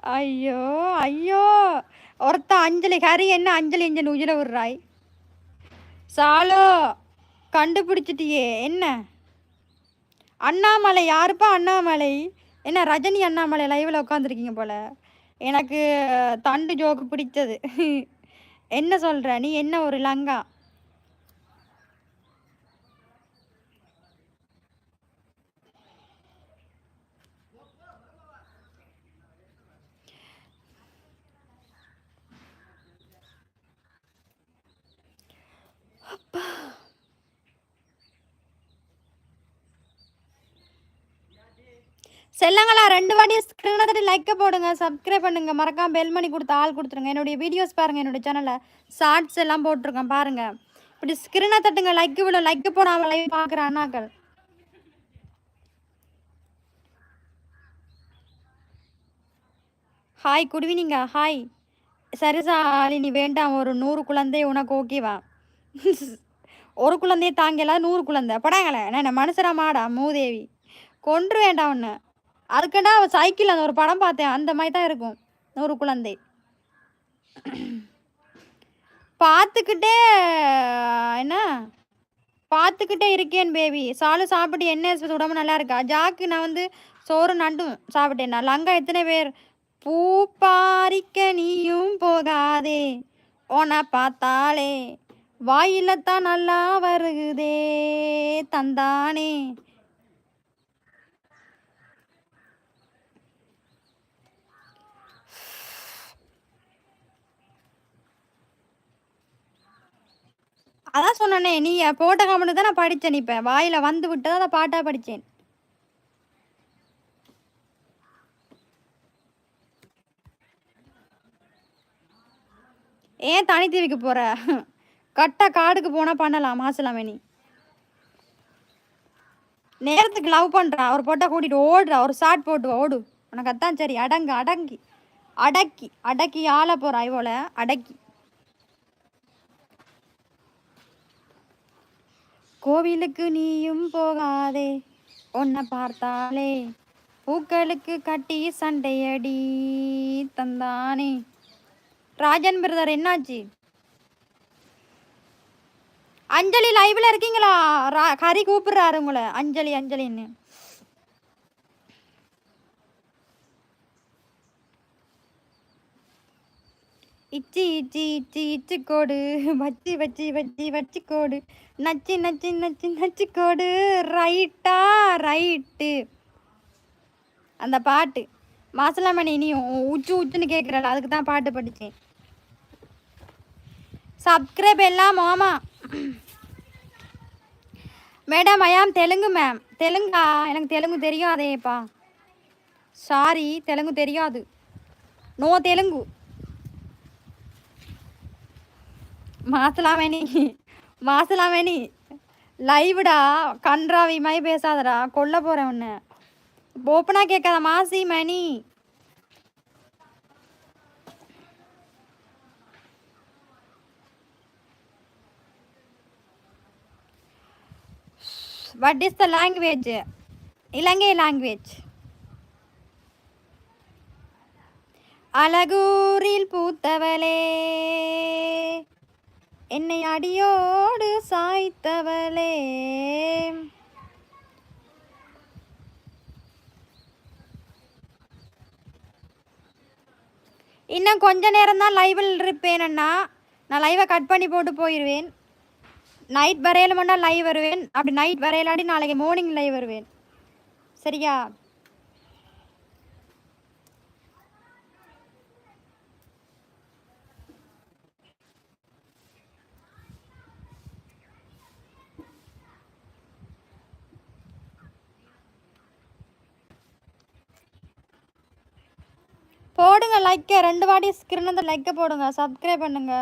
ஐயோ ஐயோ ஒருத்த அஞ்சலி ஹரி என்ன அஞ்சலி இஞ்சன் உயிர விடுறாய் சாலோ கண்டுபிடிச்சிட்டியே என்ன அண்ணாமலை யாருப்பா அண்ணாமலை என்ன ரஜினி அண்ணாமலை லைவ்ல உட்காந்துருக்கீங்க போல எனக்கு தண்டு ஜோக்கு பிடிச்சது என்ன சொல்ற நீ என்ன ஒரு லங்கா செல்லங்களா 2 வாட்டி ஸ்க்ரீனை தட்டி லைக்க போடுங்க சப்ஸ்கிரைப் பண்ணுங்க மறக்காம பெல் மணி கொடுத்து ஆள் கொடுத்துருங்க என்னுடைய வீடியோஸ் பாருங்க என்னுடைய சேனல்ல ஷார்ட்ஸ் எல்லாம் போட்டிருக்கேன் பாருங்க இப்படி ஸ்க்ரீனை தட்டுங்க லைக் விட லைக் போடாம லைவ் பார்க்குற அண்ணாக்கள் ஹாய் குடுவினிங்க ஹாய் சரிசாலினி வேண்டாம் ஒரு 100 குழந்தை உனக்கு ஓகேவா ஒரு குழந்தைய தாங்கல 100 குழந்தை படாங்களே நான் மனுஷரா மாடா மூதேவி கொன்று வேண்டாம் ஒன்று அதுக்குன்னா சைக்கிள் அந்த ஒரு படம் பார்த்தேன் அந்த மாதிரி தான் இருக்கும் 100 குழந்தை பார்த்துக்கிட்டே என்ன பார்த்துக்கிட்டே இருக்கேன் பேபி சாலு சாப்பிட்டு என்ன உடம்பு நல்லா இருக்கா ஜாக்கு நான் வந்து சோறு நண்டும் சாப்பிட்டேன் நான் லங்கா எத்தனை பேர் பூ பாரிக்க நீயும் போகாதே உன்னை பார்த்தாலே வாயில தான் நல்லா வருகுதே தந்தானே அதான் சொன்னனே நீ போட்ட கமெண்ட் தான் நான் படித்தேன் இப்போ வாயில வந்து விட்டு தான் நான் பாட்டாக படித்தேன் ஏன் தனி தீவிக்கு போற கட்டா காடுக்கு போனா பண்ணலாம் மாசலாமே நீ நேரத்துக்கு லவ் பண்றா அவர் போட்டா கூட்டிட்டு ஓடுறா ஒரு ஷார்ட் போட்டு ஓடு உனக்கு அதான் சரி அடங்கு அடங்கி அடக்கி அடக்கி ஆள போறா இவோல அடக்கி கோவிலுக்கு நீயும் போகாதே உன்னை பார்த்தாலே பூக்களுக்கு கட்டி சண்டையடி தந்தானே ராஜன் பிரதர் என்னாச்சு அஞ்சலி லைவ்ல இருக்கீங்களா ஹரி கூப்பிடுறாரு உங்களை அஞ்சலி அஞ்சலின்னு இச்சி இச்சி இச்சி இச்சி கோடு வச்சி வச்சி வச்சி வச்சி கோடு நச்சி நச்சி நச்சி நச்சி கோடு ரைட்டா ரைட்டு அந்த பாட்டு மாசலாமணி நீ உச்சு உச்சுன்னு கேட்குறல அதுக்கு தான் பாட்டு படித்தேன் சப்ஸ்கிரைப் எல்லாம் மாமா மேடம் ஐயாம் தெலுங்கு மேம் தெலுங்கா எனக்கு தெலுங்கு தெரியாதேப்பா சாரி தெலுங்கு தெரியாது நோ தெலுங்கு மாசலாமணி லைவ்டா கன்றாவி மாதிரி பேசாதடா கொல்ல போகிறேன் ஒன்று ஓப்பனாக கேட்காத மாசி மணி What is the language? Ilangai language அழகூரில் பூத்தவளே என்னை அடியோடு சாய்த்தவளே இன்னும் கொஞ்ச நேரம் தான் லைவில் இருப்பேன் அண்ணா நான் லைவை கட் பண்ணி போட்டு போயிடுவேன் நைட் வரையில மட்டும் லைவ் வருவேன் அப்படி நைட் வரையிலாடி நாளைக்கு மார்னிங் லைவ் வருவேன் சரியா போடுங்க லைக்க 2 வாட்டி ஸ்கிரீன் அந்த லைக்க போடுங்க சப்ஸ்கிரைப் பண்ணுங்க